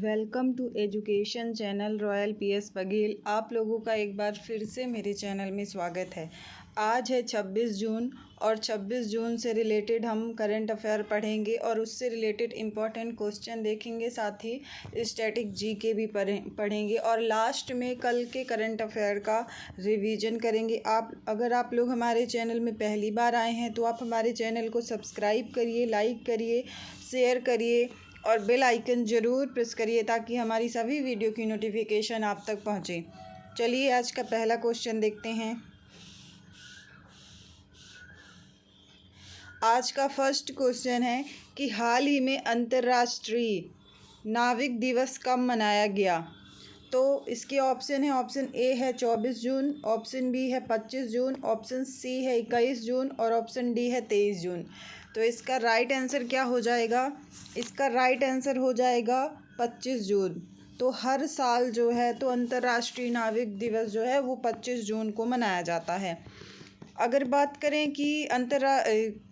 Welcome to education channel royal PS Baghel. आप लोगों का एक बार फिर से मेरे चैनल में स्वागत है। आज है 26 जून और 26 जून से रिलेटेड हम करंट अफेयर पढ़ेंगे और उससे रिलेटेड इम्पॉर्टेंट क्वेश्चन देखेंगे, साथ ही स्टैटिक जीके भी पढ़ेंगे और लास्ट में कल के करंट अफेयर का रिवीजन करेंगे। अगर आप लोग हमारे चैनल में पहली बार आए हैं तो आप हमारे चैनल को सब्सक्राइब करिए, लाइक करिए, शेयर करिए और बेल आइकन ज़रूर प्रेस करिए ताकि हमारी सभी वीडियो की नोटिफिकेशन आप तक पहुंचे। चलिए आज का पहला क्वेश्चन देखते हैं। आज का फर्स्ट क्वेश्चन है कि हाल ही में अंतर्राष्ट्रीय नाविक दिवस कब मनाया गया। तो इसके ऑप्शन है, ऑप्शन ए है 24 जून, ऑप्शन बी है 25 जून, ऑप्शन सी है 21 जून और ऑप्शन डी है 23 जून। तो इसका राइट आंसर क्या हो जाएगा? इसका राइट आंसर हो जाएगा 25 जून। तो हर साल जो है तो अंतर्राष्ट्रीय नाविक दिवस जो है वो 25 जून को मनाया जाता है। अगर बात करें कि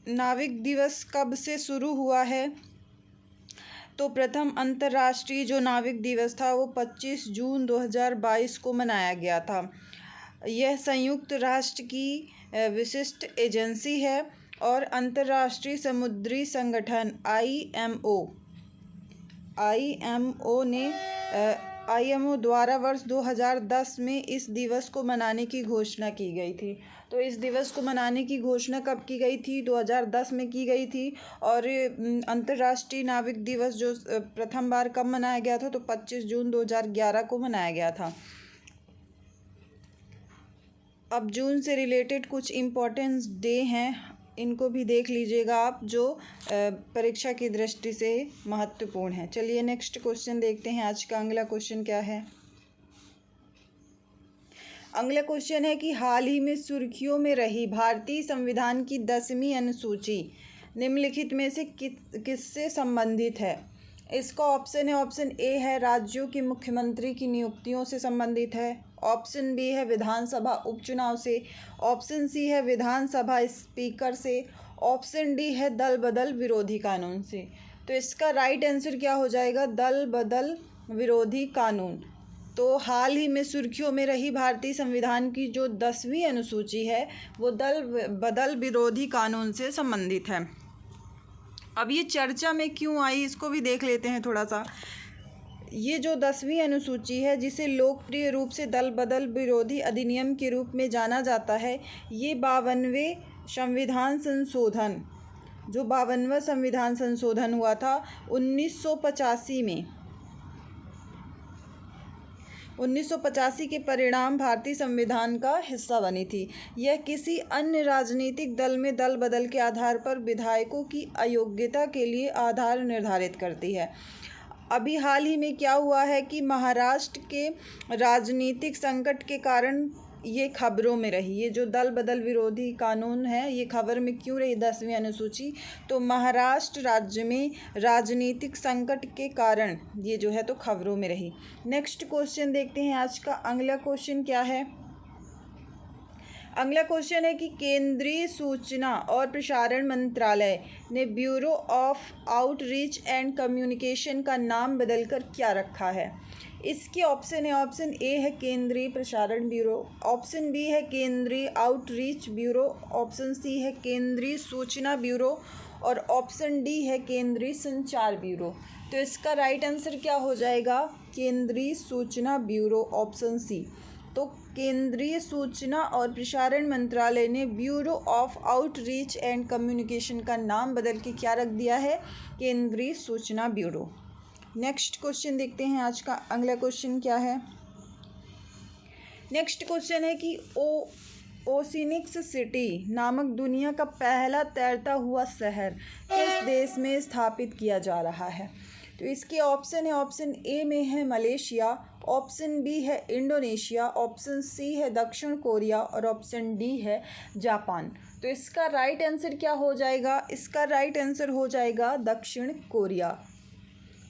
नाविक दिवस कब से शुरू हुआ है, तो प्रथम अंतर्राष्ट्रीय जो नाविक दिवस था वो 25 जून 2022 को मनाया गया था। यह संयुक्त राष्ट्र की विशिष्ट एजेंसी है और अंतर्राष्ट्रीय समुद्री संगठन आईएमओ द्वारा वर्ष 2010 में इस दिवस को मनाने की घोषणा की गई थी। तो इस दिवस को मनाने की घोषणा कब की गई थी? 2010 में की गई थी। और अंतर्राष्ट्रीय नाविक दिवस जो प्रथम बार कब मनाया गया था? तो 25 जून 2011 को मनाया गया था। अब जून से रिलेटेड कुछ इम्पोर्टेंस डे हैं, इनको भी देख लीजिएगा आप, जो परीक्षा की दृष्टि से महत्वपूर्ण है। चलिए नेक्स्ट क्वेश्चन देखते हैं। आज का अगला क्वेश्चन क्या है? अगला क्वेश्चन है कि हाल ही में सुर्खियों में रही भारतीय संविधान की 10वीं अनुसूची निम्नलिखित में से किससे संबंधित है? इसका ऑप्शन है, ऑप्शन ए है राज्यों के मुख्यमंत्री की नियुक्तियों से संबंधित है, ऑप्शन बी है विधानसभा उपचुनाव से, ऑप्शन सी है विधानसभा स्पीकर से, ऑप्शन डी है दल बदल विरोधी कानून से। तो इसका राइट आंसर क्या हो जाएगा? दल बदल विरोधी कानून। तो हाल ही में सुर्खियों में रही भारतीय संविधान की जो 10वीं अनुसूची है वो दल बदल विरोधी कानून से संबंधित है। अब ये चर्चा में क्यों आई इसको भी देख लेते हैं थोड़ा सा। ये जो 10वीं अनुसूची है, जिसे लोकप्रिय रूप से दल बदल विरोधी अधिनियम के रूप में जाना जाता है, ये 52वें संविधान संशोधन, जो 52वां संविधान संशोधन हुआ था 1985 में, 1985 के परिणाम भारतीय संविधान का हिस्सा बनी थी। यह किसी अन्य राजनीतिक दल में दल बदल के आधार पर विधायकों की अयोग्यता के लिए आधार निर्धारित करती है। अभी हाल ही में क्या हुआ है कि महाराष्ट्र के राजनीतिक संकट के कारण ये खबरों में रही। ये जो दल बदल विरोधी कानून है ये खबर में क्यों रही 10वीं अनुसूची? तो महाराष्ट्र राज्य में राजनीतिक संकट के कारण ये जो है तो खबरों में रही। नेक्स्ट क्वेश्चन देखते हैं। आज का अगला क्वेश्चन क्या है? अगला क्वेश्चन है कि केंद्रीय सूचना और प्रसारण मंत्रालय ने bureau of outreach and communication का नाम बदलकर क्या रखा है? इसके ऑप्शन है, ऑप्शन ए है केंद्रीय प्रसारण ब्यूरो, ऑप्शन बी है केंद्रीय आउटरीच ब्यूरो, ऑप्शन सी है केंद्रीय सूचना ब्यूरो और ऑप्शन डी है केंद्रीय संचार ब्यूरो। तो इसका राइट आंसर क्या हो जाएगा? केंद्रीय सूचना ब्यूरो, ऑप्शन सी। तो केंद्रीय सूचना और प्रसारण मंत्रालय ने bureau of outreach and communication का नाम बदल के क्या रख दिया है? केंद्रीय सूचना ब्यूरो। नेक्स्ट क्वेश्चन देखते हैं। आज का अगला क्वेश्चन क्या है? नेक्स्ट क्वेश्चन है कि ओशिनिक्स सिटी नामक दुनिया का पहला तैरता हुआ शहर किस देश में स्थापित किया जा रहा है? तो इसके ऑप्शन है, ऑप्शन ए में है मलेशिया, ऑप्शन बी है इंडोनेशिया, ऑप्शन सी है दक्षिण कोरिया और ऑप्शन डी है जापान। तो इसका राइट आंसर क्या हो जाएगा? इसका राइट आंसर हो जाएगा दक्षिण कोरिया।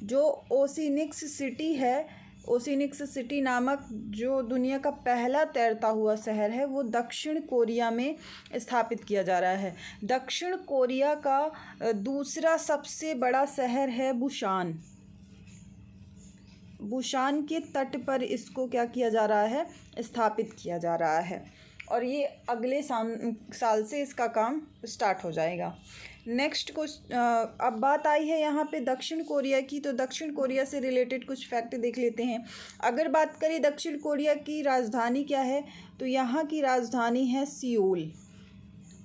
जो ओशिनिक्स सिटी है, ओशिनिक्स सिटी नामक जो दुनिया का पहला तैरता हुआ शहर है वो दक्षिण कोरिया में स्थापित किया जा रहा है। दक्षिण कोरिया का दूसरा सबसे बड़ा शहर है बुसान। बुशान के तट पर इसको क्या किया जा रहा है, स्थापित किया जा रहा है, और ये अगले साल से इसका काम स्टार्ट हो जाएगा। नेक्स्ट अब बात आई है यहाँ पे दक्षिण कोरिया की, तो दक्षिण कोरिया से रिलेटेड कुछ फैक्ट देख लेते हैं। अगर बात करें दक्षिण कोरिया की राजधानी क्या है, तो यहाँ की राजधानी है सियोल।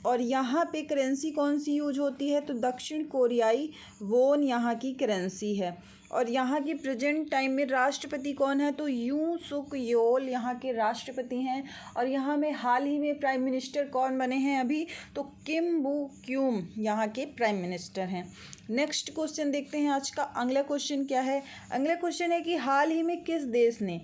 और यहाँ पे करेंसी कौन सी यूज होती है, तो दक्षिण कोरियाई वोन यहाँ की करेंसी है। और यहाँ की प्रेजेंट टाइम में राष्ट्रपति कौन है, तो यूं सुक योल यहाँ के राष्ट्रपति हैं। और यहाँ में हाल ही में प्राइम मिनिस्टर कौन बने हैं अभी, तो किम बू क्यूम यहाँ के प्राइम मिनिस्टर हैं। नेक्स्ट क्वेश्चन देखते हैं आज का। अगला क्वेश्चन क्या है, अगला क्वेश्चन है कि हाल ही में किस देश ने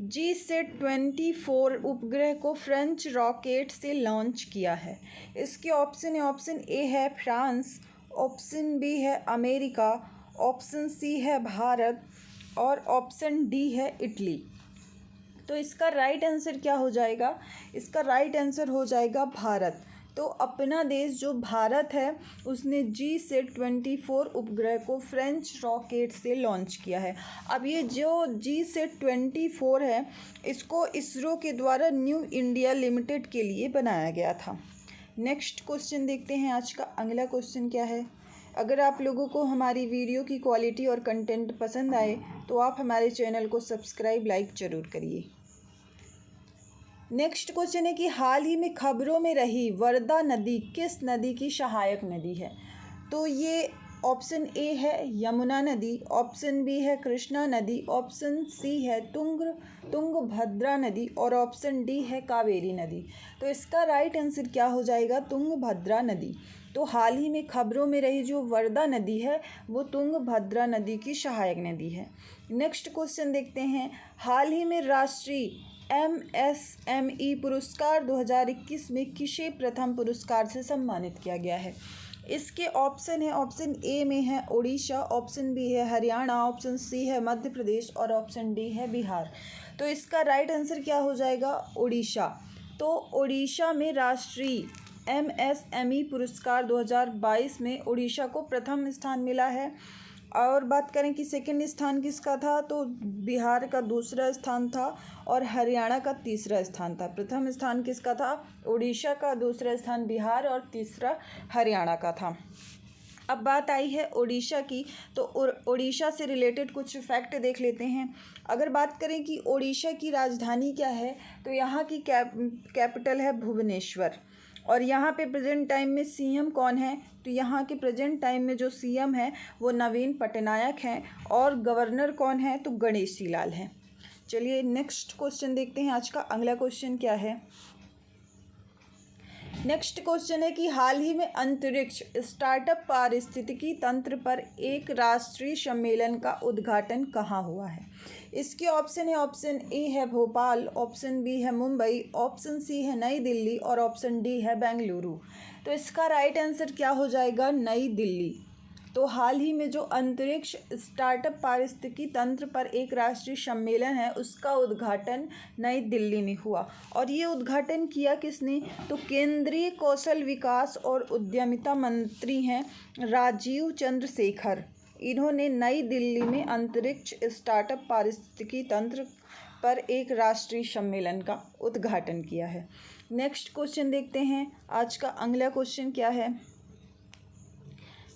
GSAT-24 उपग्रह को फ्रेंच रॉकेट से लॉन्च किया है। इसके ऑप्शन है, ऑप्शन ए है फ्रांस, ऑप्शन बी है अमेरिका, ऑप्शन सी है भारत और ऑप्शन डी है इटली। तो इसका राइट आंसर क्या हो जाएगा, इसका राइट आंसर हो जाएगा भारत। तो अपना देश जो भारत है उसने GSAT-24 उपग्रह को फ्रेंच रॉकेट से लॉन्च किया है। अब ये जो GSAT-24 है इसको इसरो के द्वारा न्यू इंडिया लिमिटेड के लिए बनाया गया था। नेक्स्ट क्वेश्चन देखते हैं आज का। अगला क्वेश्चन क्या है, अगर आप लोगों को हमारी वीडियो की क्वालिटी और कंटेंट पसंद आए तो आप हमारे चैनल को सब्सक्राइब लाइक ज़रूर करिए। नेक्स्ट क्वेश्चन है कि हाल ही में खबरों में रही वर्धा नदी किस नदी की सहायक नदी है। तो ये ऑप्शन ए है यमुना नदी, ऑप्शन बी है कृष्णा नदी, ऑप्शन सी है तुंगभद्रा नदी और ऑप्शन डी है कावेरी नदी। तो इसका राइट आंसर क्या हो जाएगा, तुंगभद्रा नदी। तो हाल ही में खबरों में रही जो वर्धा नदी है वो तुंगभद्रा नदी की सहायक नदी है। नेक्स्ट क्वेश्चन देखते हैं, हाल ही में राष्ट्रीय MSME पुरस्कार 2021 में किसे प्रथम पुरस्कार से सम्मानित किया गया है। इसके ऑप्शन है, ऑप्शन ए में है उड़ीसा, ऑप्शन बी है हरियाणा, ऑप्शन सी है मध्य प्रदेश और ऑप्शन डी है बिहार। तो इसका राइट आंसर क्या हो जाएगा, उड़ीसा। तो उड़ीसा में राष्ट्रीय MSME पुरस्कार 2022 में उड़ीसा को प्रथम स्थान मिला है। और बात करें कि सेकंड स्थान किसका था, तो बिहार का दूसरा स्थान था और हरियाणा का तीसरा स्थान था। प्रथम स्थान किसका था, उड़ीसा का, दूसरा स्थान बिहार और तीसरा हरियाणा का था। अब बात आई है उड़ीसा की, तो उड़ीसा से रिलेटेड कुछ फैक्ट देख लेते हैं। अगर बात करें कि उड़ीसा की राजधानी क्या है, तो यहाँ की कैपिटल है भुवनेश्वर। और यहाँ पे प्रेजेंट टाइम में सीएम कौन है, तो यहाँ के प्रेजेंट टाइम में जो सीएम है वो नवीन पटनायक हैं और गवर्नर कौन है, तो गणेशी लाल हैं। चलिए नेक्स्ट क्वेश्चन देखते हैं आज का। अगला क्वेश्चन क्या है, नेक्स्ट क्वेश्चन है कि हाल ही में अंतरिक्ष स्टार्टअप पारिस्थितिकी तंत्र पर एक राष्ट्रीय सम्मेलन का उद्घाटन कहाँ हुआ है। इसके ऑप्शन है, ऑप्शन ए है भोपाल, ऑप्शन बी है मुंबई, ऑप्शन सी है नई दिल्ली और ऑप्शन डी है बेंगलुरु। तो इसका राइट आंसर क्या हो जाएगा, नई दिल्ली। तो हाल ही में जो अंतरिक्ष स्टार्टअप पारिस्थितिकी तंत्र पर एक राष्ट्रीय सम्मेलन है उसका उद्घाटन नई दिल्ली में हुआ। और ये उद्घाटन किया किसने, तो केंद्रीय कौशल विकास और उद्यमिता मंत्री हैं राजीव चंद्रशेखर। इन्होंने नई दिल्ली में अंतरिक्ष स्टार्टअप पारिस्थितिकी तंत्र पर एक राष्ट्रीय सम्मेलन का उद्घाटन किया है। नेक्स्ट क्वेश्चन देखते हैं आज का। अगला क्वेश्चन क्या है,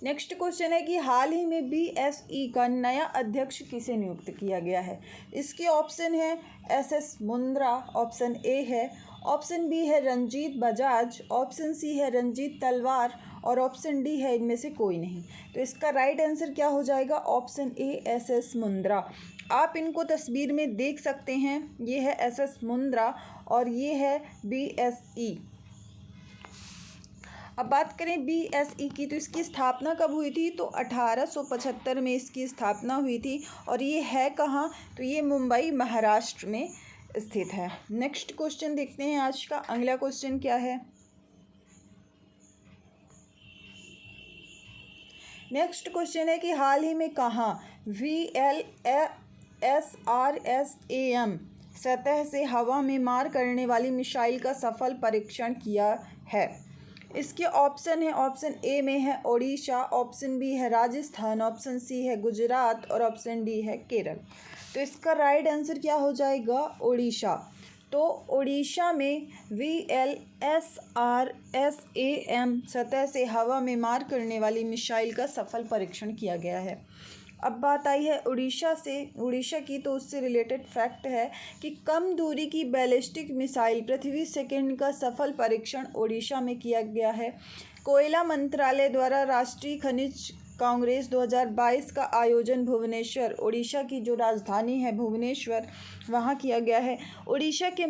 नेक्स्ट क्वेश्चन है कि हाल ही में BSE का नया अध्यक्ष किसे नियुक्त किया गया है। इसके ऑप्शन है SS मुंद्रा, ऑप्शन ए है, ऑप्शन बी है रंजीत बजाज, ऑप्शन सी है रंजीत तलवार और ऑप्शन डी है इनमें से कोई नहीं। तो इसका राइट आंसर क्या हो जाएगा, ऑप्शन ए SS मुंद्रा। आप इनको तस्वीर में देख सकते हैं, ये है SS मुंद्रा और ये है BSE। अब बात करें BSE की, तो इसकी स्थापना कब हुई थी, तो 1875 में इसकी स्थापना हुई थी। और ये है कहाँ, तो ये मुंबई महाराष्ट्र में स्थित है। नेक्स्ट क्वेश्चन देखते हैं आज का। अगला क्वेश्चन क्या है, नेक्स्ट क्वेश्चन है कि हाल ही में कहाँ VLSRSAM सतह से हवा में मार करने वाली मिसाइल का सफल परीक्षण किया है। इसके ऑप्शन है, ऑप्शन ए में है ओडिशा, ऑप्शन बी है राजस्थान, ऑप्शन सी है गुजरात और ऑप्शन डी है केरल। तो इसका राइट आंसर क्या हो जाएगा? ओडिशा। तो ओडिशा में VLSRSAM सतह से हवा में मार करने वाली मिसाइल का सफल परीक्षण किया गया है। अब बात आई है उड़ीसा की, तो उससे रिलेटेड फैक्ट है कि कम दूरी की बैलिस्टिक मिसाइल पृथ्वी सेकंड का सफल परीक्षण ओडिशा में किया गया है। कोयला मंत्रालय द्वारा राष्ट्रीय खनिज कांग्रेस 2022 का आयोजन भुवनेश्वर, ओडिशा की जो राजधानी है भुवनेश्वर, वहाँ किया गया है। ओडिशा के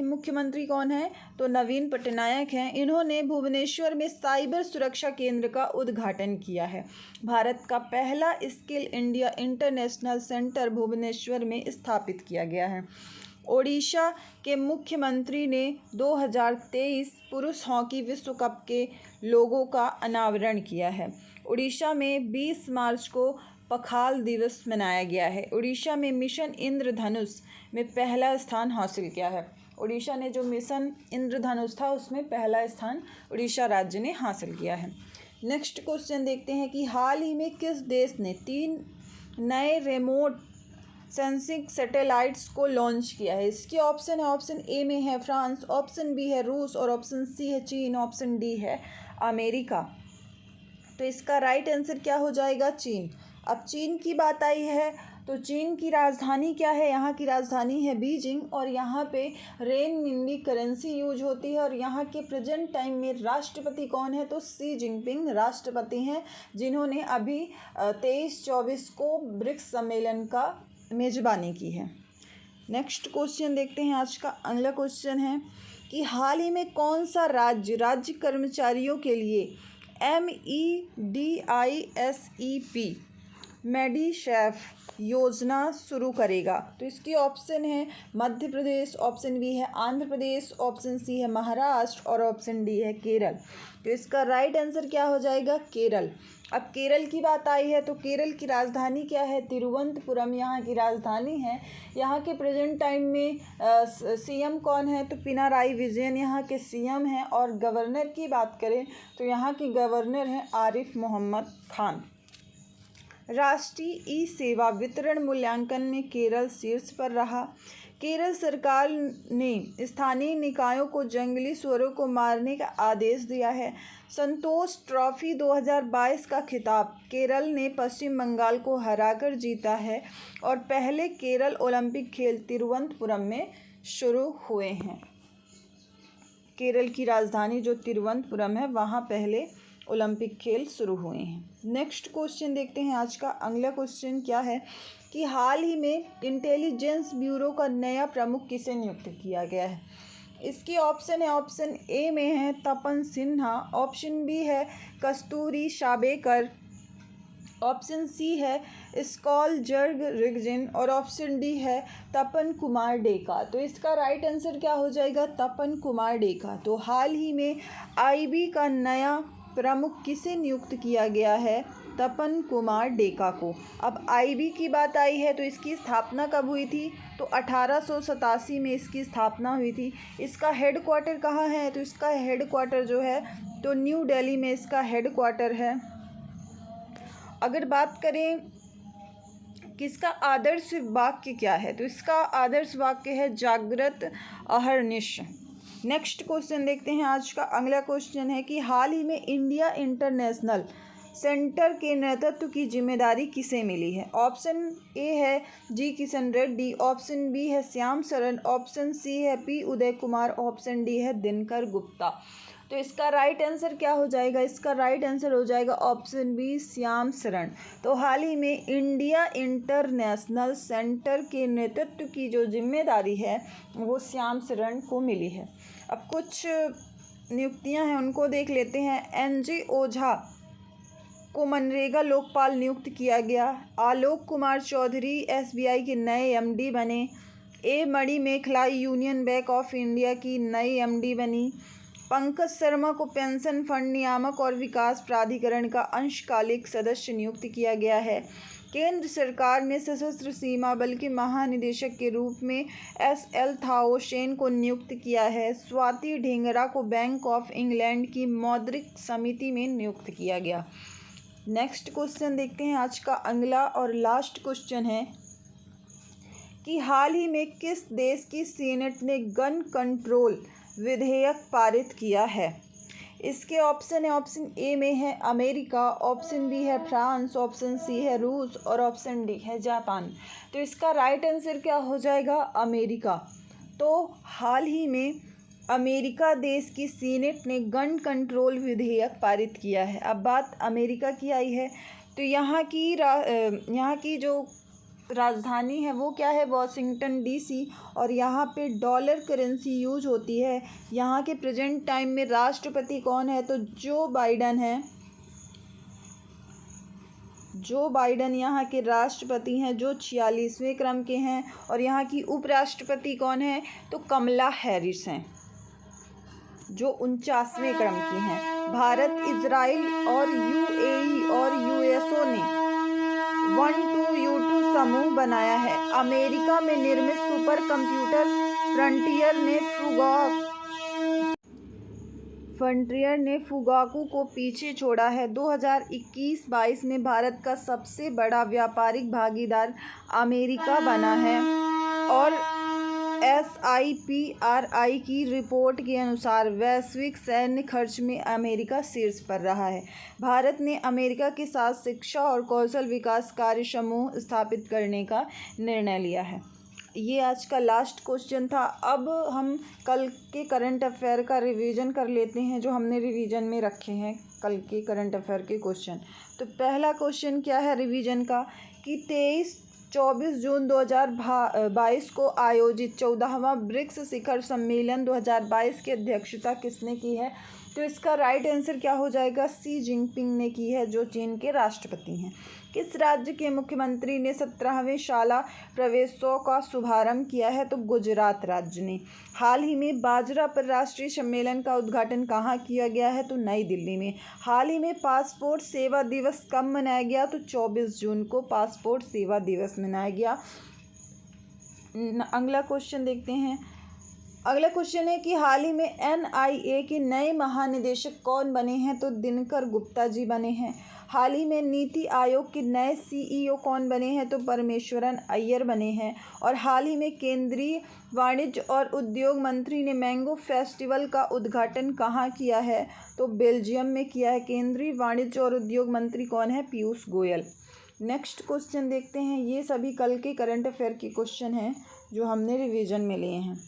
मुख्यमंत्री कौन है? तो नवीन पटनायक हैं। इन्होंने भुवनेश्वर में साइबर सुरक्षा केंद्र का उद्घाटन किया है। भारत का पहला skill India international centre Bhubaneswar में स्थापित किया गया है। ओडिशा के मुख्यमंत्री ने 2023 पुरुष हॉकी विश्व कप के लोगो का अनावरण किया है। ओडिशा में 20 मार्च को पखाल दिवस मनाया गया है। ओडिशा में मिशन इंद्रधनुष में पहला स्थान हासिल किया है। ओडिशा ने जो मिशन इंद्रधनुष था उसमें पहला स्थान ओडिशा राज्य ने हासिल किया है। नेक्स्ट क्वेश्चन देखते हैं कि हाल ही में किस देश ने 3 नए रिमोट सेंसिंग सैटेलाइट्स को लॉन्च किया है? इसके ऑप्शन है, ऑप्शन ए में है फ्रांस, ऑप्शन बी है रूस और ऑप्शन सी है चीन, ऑप्शन डी है अमेरिका। तो इसका राइट आंसर क्या हो जाएगा? चीन। अब चीन की बात आई है तो चीन की राजधानी क्या है? यहाँ की राजधानी है बीजिंग और यहाँ पे रेनमिंडी करेंसी यूज होती है। और यहाँ के प्रेजेंट टाइम में राष्ट्रपति कौन है? तो शी जिनपिंग राष्ट्रपति हैं, जिन्होंने अभी 23-24 को ब्रिक्स सम्मेलन का मेज़बानी की है। नेक्स्ट क्वेश्चन देखते हैं। आज का अगला क्वेश्चन है कि हाल ही में कौन सा राज्य कर्मचारियों के लिए MEDISEP मेडिशेफ योजना शुरू करेगा? तो इसके ऑप्शन है मध्य प्रदेश, ऑप्शन बी है आंध्र प्रदेश, ऑप्शन सी है महाराष्ट्र और ऑप्शन डी है केरल। तो इसका राइट आंसर क्या हो जाएगा? केरल। अब केरल की बात आई है तो केरल की राजधानी क्या है? तिरुवनंतपुरम यहाँ की राजधानी है। यहाँ के प्रेजेंट टाइम में सीएम कौन है? तो पिनाराई विजयन यहाँ के सीएम हैं। और गवर्नर की बात करें तो यहाँ के गवर्नर हैं आरिफ मोहम्मद खान। राष्ट्रीय ई सेवा वितरण मूल्यांकन में केरल शीर्ष पर रहा। केरल सरकार ने स्थानीय निकायों को जंगली सुअरों को मारने का आदेश दिया है। संतोष ट्रॉफी 2022 का खिताब केरल ने पश्चिम बंगाल को हराकर जीता है और पहले केरल ओलंपिक खेल तिरुवनंतपुरम में शुरू हुए हैं। केरल की राजधानी जो तिरुवनंतपुरम है वहाँ पहले ओलंपिक खेल शुरू हुए हैं। नेक्स्ट क्वेश्चन देखते हैं। आज का अगला क्वेश्चन क्या है कि हाल ही में इंटेलिजेंस ब्यूरो का नया प्रमुख किसे नियुक्त किया गया है? इसके ऑप्शन है, ऑप्शन ए में है तपन सिन्हा, ऑप्शन बी है कस्तूरी शाबेकर, ऑप्शन सी है स्कॉलजर्ग रिगजिन और ऑप्शन डी है तपन कुमार डेका। तो इसका राइट आंसर क्या हो जाएगा? तपन कुमार डेका। तो हाल ही में आईबी का नया प्रमुख किसे नियुक्त किया गया है? तपन कुमार डेका को। अब आईबी की बात आई है तो इसकी स्थापना कब हुई थी? तो 1887 में इसकी स्थापना हुई थी। इसका हेड क्वार्टर कहाँ है? तो इसका हेड क्वार्टर जो है तो न्यू दिल्ली में इसका हेड क्वार्टर है। अगर बात करें किसका आदर्श वाक्य क्या है, तो इसका आदर्श वाक्य है जागृत अहर्निश। नेक्स्ट क्वेश्चन देखते हैं। आज का अगला क्वेश्चन है कि हाल ही में इंडिया इंटरनेशनल सेंटर के नेतृत्व की जिम्मेदारी किसे मिली है? ऑप्शन ए है जी किशन रेड्डी, ऑप्शन बी है श्याम सरन, ऑप्शन सी है P Uday Kumar, option D है दिनकर गुप्ता। तो इसका राइट आंसर क्या हो जाएगा? इसका राइट आंसर हो जाएगा ऑप्शन बी श्याम सरन। तो हाल ही में इंडिया इंटरनेशनल सेंटर के नेतृत्व की जो जिम्मेदारी है वो श्याम सरन को मिली है। अब कुछ नियुक्तियां हैं उनको देख लेते हैं। एनजी ओझा को मनरेगा लोकपाल नियुक्त किया गया। आलोक कुमार चौधरी एसबीआई के नए एमडी बने। ए मणि मेखलाई यूनियन बैंक ऑफ इंडिया की नई एमडी बनी। पंकज शर्मा को पेंशन फंड नियामक और विकास प्राधिकरण का अंशकालिक सदस्य नियुक्त किया गया है। केंद्र सरकार ने सशस्त्र सीमा बल के महानिदेशक के रूप में SL थाओ सेन को नियुक्त किया है। स्वाति ढेंगरा को बैंक ऑफ इंग्लैंड की मौद्रिक समिति में नियुक्त किया गया। नेक्स्ट क्वेश्चन देखते हैं। आज का अगला और लास्ट क्वेश्चन है कि हाल ही में किस देश की सीनेट ने गन कंट्रोल विधेयक पारित किया है। इसके ऑप्शन है, ऑप्शन ए में है अमेरिका, ऑप्शन बी है फ्रांस, ऑप्शन सी है रूस और ऑप्शन डी है जापान। तो इसका राइट आंसर क्या हो जाएगा, अमेरिका। तो हाल ही में अमेरिका देश की सीनेट ने गन कंट्रोल विधेयक पारित किया है। अब बात अमेरिका की आई है तो यहाँ की जो राजधानी है वो क्या है, वॉशिंगटन DC, और यहाँ पे डॉलर करेंसी यूज होती है। यहाँ के प्रेजेंट टाइम में राष्ट्रपति कौन है, तो जो बाइडन है। जो बाइडन यहाँ के राष्ट्रपति हैं, जो 46वें क्रम के हैं। और यहाँ की उपराष्ट्रपति कौन है, तो कमला हैरिस हैं, जो 49वें क्रम की हैं। भारत, इजराइल और UAE और USO ने 1-2-U2 समूह बनाया है। अमेरिका में निर्मित सुपर कंप्यूटर फ्रंटियर ने फुगाकू को पीछे छोड़ा है। 2021-22 में भारत का सबसे बड़ा व्यापारिक भागीदार अमेरिका बना है और SIPRI की रिपोर्ट के अनुसार वैश्विक सैन्य खर्च में अमेरिका शीर्ष पर रहा है। भारत ने अमेरिका के साथ शिक्षा और कौशल विकास कार्य समूह स्थापित करने का निर्णय लिया है। ये आज का लास्ट क्वेश्चन था। अब हम कल के करंट अफेयर का रिवीजन कर लेते हैं, जो हमने रिवीजन में रखे हैं कल के करंट अफेयर के क्वेश्चन। तो पहला क्वेश्चन क्या है रिवीजन का, कि 24 जून 2022 को आयोजित 14वां ब्रिक्स शिखर सम्मेलन 2022 की अध्यक्षता किसने की है। तो इसका राइट आंसर क्या हो जाएगा, शी जिनपिंग ने की है, जो चीन के राष्ट्रपति हैं। किस राज्य के मुख्यमंत्री ने 17वें शाला प्रवेशोत्सव का शुभारंभ किया है, तो गुजरात राज्य ने। हाल ही में बाजरा पर राष्ट्रीय सम्मेलन का उद्घाटन कहाँ किया गया है, तो नई दिल्ली में। हाल ही में पासपोर्ट सेवा दिवस कब मनाया गया, तो 24 जून को पासपोर्ट सेवा दिवस मनाया गया। अगला क्वेश्चन देखते हैं। अगला क्वेश्चन है कि हाल ही में NIA के नए महानिदेशक कौन बने हैं, तो दिनकर गुप्ता जी बने हैं। हाल ही में नीति आयोग के नए CEO कौन बने हैं, तो परमेश्वरन अय्यर बने हैं। और हाल ही में केंद्रीय वाणिज्य और उद्योग मंत्री ने मैंगो फेस्टिवल का उद्घाटन कहाँ किया है, तो बेल्जियम में किया है। केंद्रीय वाणिज्य और उद्योग मंत्री कौन है, पीयूष गोयल। नेक्स्ट क्वेश्चन देखते हैं। ये सभी कल के करंट अफेयर के क्वेश्चन हैं जो हमने रिवीजन में लिए हैं।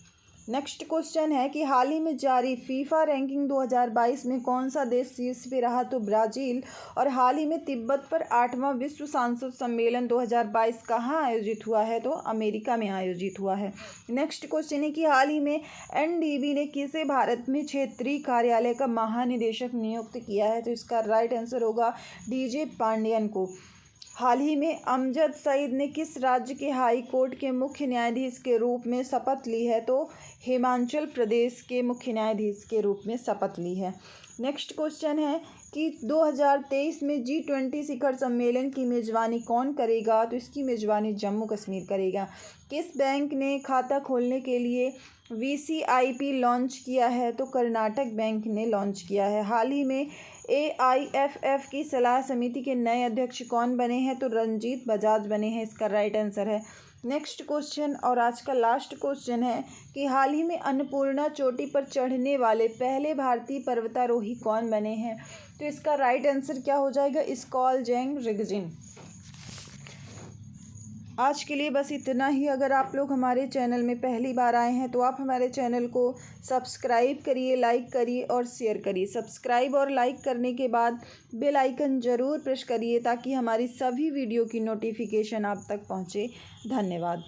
नेक्स्ट क्वेश्चन है कि हाल ही में जारी फीफा रैंकिंग 2022 में कौन सा देश शीर्ष पे रहा, तो ब्राज़ील। और हाल ही में तिब्बत पर 8वां विश्व सांसद सम्मेलन 2022 कहाँ आयोजित हुआ है, तो अमेरिका में आयोजित हुआ है। नेक्स्ट क्वेश्चन है कि हाल ही में NDB ने किसे भारत में क्षेत्रीय कार्यालय का महानिदेशक नियुक्त किया है, तो इसका राइट आंसर होगा DJ पांडियन को। हाल ही में अमजद सईद ने किस राज्य के हाई कोर्ट के मुख्य न्यायाधीश के रूप में शपथ ली है, तो हिमाचल प्रदेश के मुख्य न्यायाधीश के रूप में शपथ ली है। नेक्स्ट क्वेश्चन है कि 2023 में G20 शिखर सम्मेलन की मेज़बानी कौन करेगा, तो इसकी मेज़बानी जम्मू कश्मीर करेगा। किस बैंक ने खाता खोलने के लिए VCIP लॉन्च किया है, तो कर्नाटक बैंक ने लॉन्च किया है। हाल ही में AIFF की सलाह समिति के नए अध्यक्ष कौन बने हैं, तो रंजीत बजाज बने हैं, इसका राइट आंसर है। नेक्स्ट क्वेश्चन और आज का लास्ट क्वेश्चन है कि हाल ही में अन्नपूर्णा चोटी पर चढ़ने वाले पहले भारतीय पर्वतारोही कौन बने हैं, तो इसका राइट आंसर क्या हो जाएगा, स्कॉलजेंग रिगजिन। आज के लिए बस इतना ही। अगर आप लोग हमारे चैनल में पहली बार आए हैं तो आप हमारे चैनल को सब्सक्राइब करिए, लाइक करिए और शेयर करिए। सब्सक्राइब और लाइक करने के बाद बेल आइकन ज़रूर प्रेस करिए ताकि हमारी सभी वीडियो की नोटिफिकेशन आप तक पहुंचे। धन्यवाद।